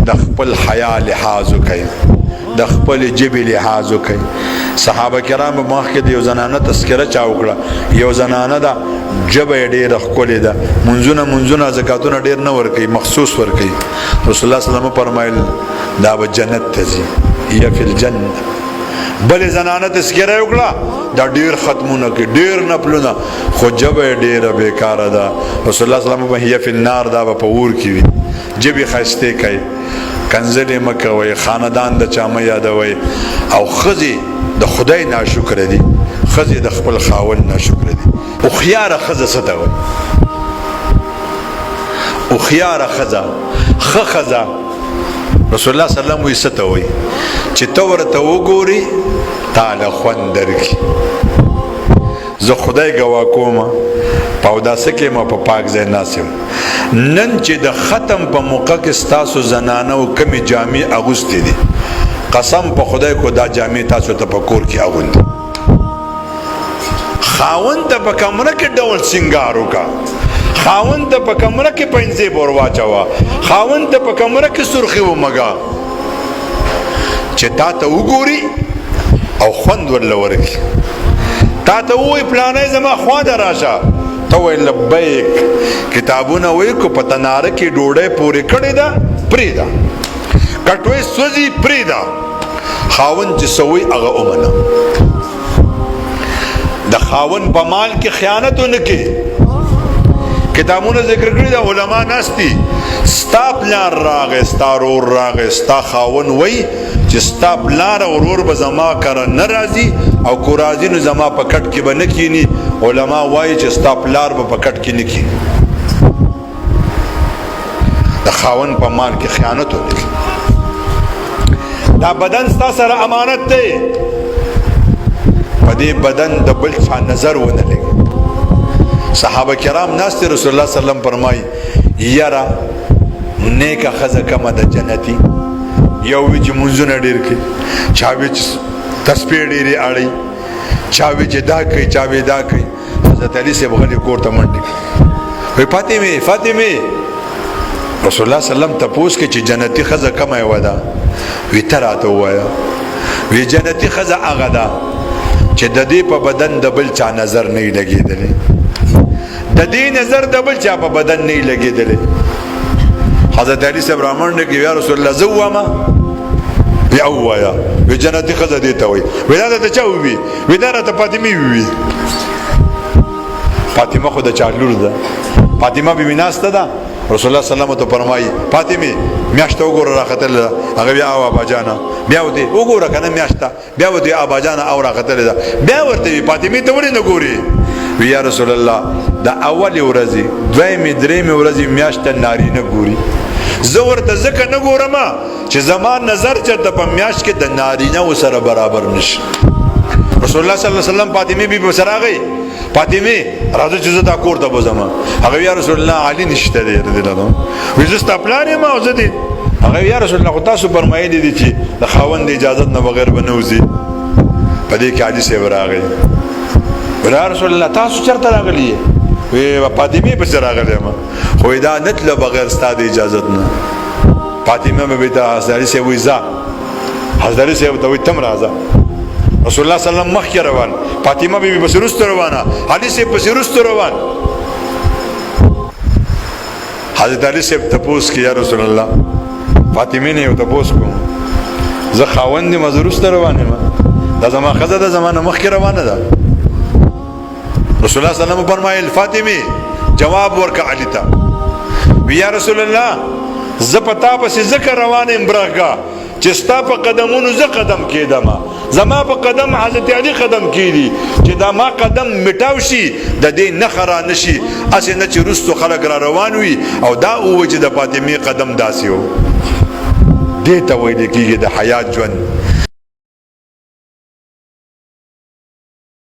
د خپل حیا لحاظ وکړي، د خپل جبې لحاظ وکړي. صحابه کرام مخکې د یو زنانه تذکره چا وکړه. یو زنانه ده، جبه یې ډېره ښکلې ده، منځونه زکاتونه ډېر نه ورکوي، مخصوص ورکوي. رسول الله صلی الله علیه وسلم فرمایل دا به جنت ته ځي، یا فی الجنه. بلې زنانه تذکره یې وکړه، دا ډېر ختمونه کوي، ډېر نفلونه، خو جبه یې ډېره بیکاره ده. رسول الله صلی الله علیه وسلم یا فی النار، دا به په اور کې وي. جبې ښایستې کوي، کنځلې مه کوئ، خاندان د چا مه یادوئ. او ښځې د خدای ناشکره دي، ښځې د خپل خاوند ناشکره دي. هوښیاره ښځه څه ته وایي؟ هوښیاره ښځه، ښه ښځه، رسول الله صلی الله علیه وسلم وایي څه ته وایي؟ چې ته ورته وګورې تاله خوند درکړي. زه خدای ګواه کوم په اوداسه کې ما په پاک ځای ناست یم، نن چې د ختم په موقع کې ستاسو زنانو کمې جامې اغوستې دي، قسم په خدای کو دا جامې تاسو ته په کور کې اغوندي. خاوند ته په کمره کې ډول سنگار وکا، خاوند ته په کمره کې پنځه بور واچوا، خاوند ته په کمره کې سرخی ومګا، چې تا ته وګوري او خوند ورله ورکړي. تا ته وایي پلانې زما خوا ده راشه، ته وایي لبیک. کتابونه وایي که په تناره کې ډوډۍ پورې کړې ده پرېږده، کټوۍ سوځي پرېږده، خاوند چې څه وایي هغه ومنه. د خاوند په مال کې خیانت ونه کې. کتابونه ذکر کړي د علما ناستی، ستا پلار راغی، ستا رور راغی، ستا خاوند وایي چې ستا پلار او ورور به زما کره نه راځي، او کو راځي نو زما په کټ کې به نه کیني. علما وایي چې ستا پلار به په کټ کې نه کیني. د خاوند په مال کې خیانت ونه کې. دا بدن ستا سره امانت دی، په دې بدن د بل چا نظر ونه لګي. صحابه کرام ناست، رسول الله صلی الله علیه وسلم فرمایي یاره نیکه ښځه کمه ده جنتي. یو وی چې منځونه ډېر کوي، چا وی چې تسبیح ډېرې اړوي، چا وی چې دا کوي، چا وی دا کوي. حضرت علي صاحب غلي کور ته منډې وی فاطمې فاطمې، رسول الله صلی الله علیه وسلم تپوس کوي چې جنتي ښځه کمه یوه ده؟ وی ته راته ووایه. وی جنتي ښځه هغه ده چې د دې په بدن د بل چا نظر نه وي لګېدلی، د دې نظر د بل چا په بدن نه وي لګېدلی. حضرت علي صاحب رامنډه کې یا رسول الله زه ووایم؟ بیا ووایه. وی جنتي ښځه دې ته وایي. وی دا درته چا ووي؟ وی دا راته فاطمې ووي. فاطمه خو د چا لور ده، فاطمه بیبي ناسته ده. رسول الله صلی الله علیه وسلم ته فرمایي فاطمه میاشته وګوره راختله ده. هغه بیا او اباجانه بیا ودې وګوره کنه میاشته، بیا ودې اباجانه او راختله ده. بیا ورته فاطمه ته ولې نه ګوري؟ وی یا رسول الله د اول ورځې دویمې درېمې ورځې میاشته نارینه ګوري، زه ورته ځکه نه ګورم چې زما نظر چېرته په میاشت کې د نارینه سره برابر نشي. رسول الله صلی الله علیه وسلم فاطمه بیبي سره راغی، فاطمه راځه چې زه دا کور ته بوځم. هغه یا رسول الله علي نشته دی رضی الله عنه. وی زه ستا پلار یم او زه دې. هغه یا رسول الله خو تاسو فرمایلي دي چې د خاوند د اجازت نه بغیر به نه وځي. په دې کې علي صاحب راغی، یا رسول الله تاسو چېرته راغلي یې؟ وی فاطمه پسې راغلی یم. خو دا نه تله بغیر ستا د اجازت نه. فاطمه مې بېته حضرت علي صاحب وایي ځه، حضرت علي صاحب ته وایي ته م راځه. رسول الله صلی الله علیه وسلم مخکې روان، فاطمه بیبي پسې وروسته روانه، علي صاحب پسې وروسته روان. حضرت علي صاحب تپوس کې یا رسول الله فاطمې نه یو تپوس کوم، زه خاوند یم زه وروسته روان یم، دا زما ښځه ده زما نه مخکې روانه ده. رسول الله صلی الله علیه وسلم فرمایل فاطمه جواب ورکړه علي ته. وی یا رسول الله زه په تا پسې ځکه روان یم برخګاه چې ستا په قدمونو زه قدم کېدم، زما په قدم حضرت علي قدم کېدي، چې دا ما قدم مټاو شي د دې نښه را نه شي، هسې نه چې وروستو خلک را روان وي او دا ووایي چې د فاطمې قدم داسې و. دې ته ویل کېږي د حیات ژوند.